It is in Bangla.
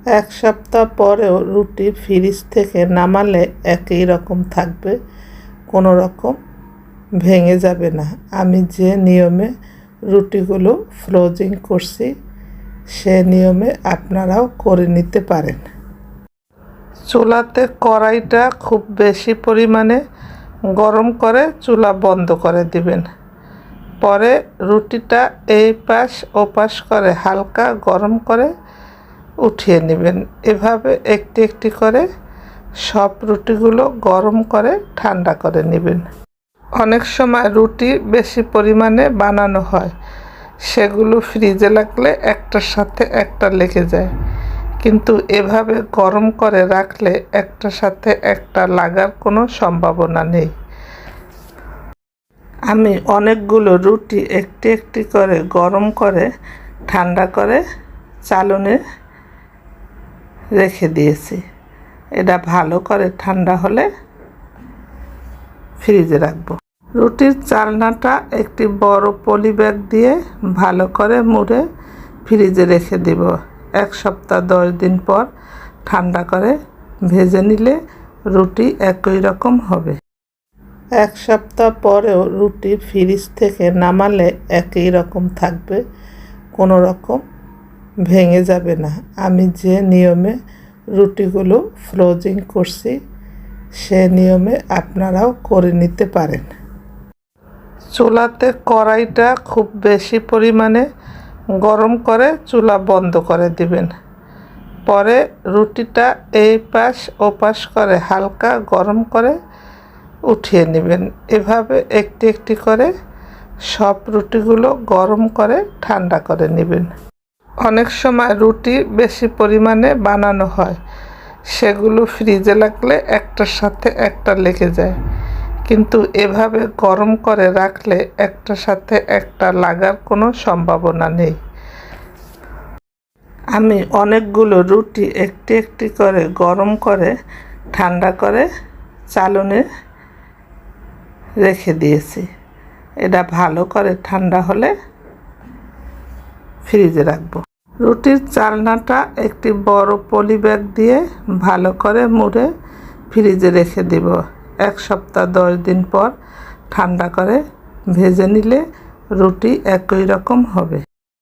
এক সপ্তাহ পরেও রুটি ফ্রিজ থেকে নামালে একই রকম থাকবে, কোনো রকম ভেঙে যাবে না। আমি যে নিয়মে রুটিগুলো ফ্রোজিং করছি সে নিয়মে আপনারাও করে নিতে পারেন। চুলাতে কড়াইটা খুব বেশি পরিমাণে গরম করে চুলা বন্ধ করে দিবেন। পরে রুটিটা এই পাশ ও পাশ করে হালকা গরম করে উঠিয়ে নেবেন। এভাবে একটি একটি করে সব রুটিগুলো গরম করে ঠান্ডা করে নেবেন। অনেক সময় রুটি বেশি পরিমাণে বানানো হয়, সেগুলো ফ্রিজে রাখলে একটার সাথে একটা লেগে যায়, কিন্তু এভাবে গরম করে রাখলে একটার সাথে একটা লাগার কোনো সম্ভাবনা নেই। আমি অনেকগুলো রুটি একটি একটি করে গরম করে ঠান্ডা করে চালনে রেখে দিয়েছি। এটা ভালো করে ঠান্ডা হলে ফ্রিজে রাখবো। রুটির চালনাটা একটি বড় পলি ব্যাগ দিয়ে ভালো করে মুড়ে ফ্রিজে রেখে দিব। 1 সপ্তাহ 10 দিন পর ঠান্ডা করে ভেজে নিলে রুটি একই রকম হবে। 1 সপ্তাহ পরেও রুটি ফ্রিজ থেকে নামালে একই রকম থাকবে, কোনো রকম ভেঙে যাবে না। আমি যে নিয়মে রুটিগুলো ফ্রোজিং করছি সে নিয়মে আপনারাও করে নিতে পারেন। চুলাতে কড়াইটা খুব বেশি পরিমাণে গরম করে চুলা বন্ধ করে দিবেন। পরে রুটিটা এই পাশ ও পাশ করে হালকা গরম করে উঠিয়ে নেবেন। এভাবে একটি একটি করে সব রুটিগুলো গরম করে ঠান্ডা করে নেবেন। অনেক সময় রুটি বেশি পরিমাণে বানানো হয়, সেগুলো ফ্রিজে রাখলে একটার সাথে একটা লেগে যায়, কিন্তু এভাবে গরম করে রাখলে একটার সাথে একটা লাগার কোনো সম্ভাবনা নেই। আমি অনেকগুলো রুটি একটি একটি করে গরম করে ঠান্ডা করে চালনে রেখে দিয়েছি। এটা ভালো করে ঠান্ডা হলে ফ্রিজে রাখবো। রুটির চালনাটা একটি বড় পলি ব্যাগ দিয়ে ভালো করে মুড়ে ফ্রিজে রেখে দিব। 1 সপ্তাহ 10 দিন পর ঠান্ডা করে ভেজে নিলে রুটি একই রকম হবে।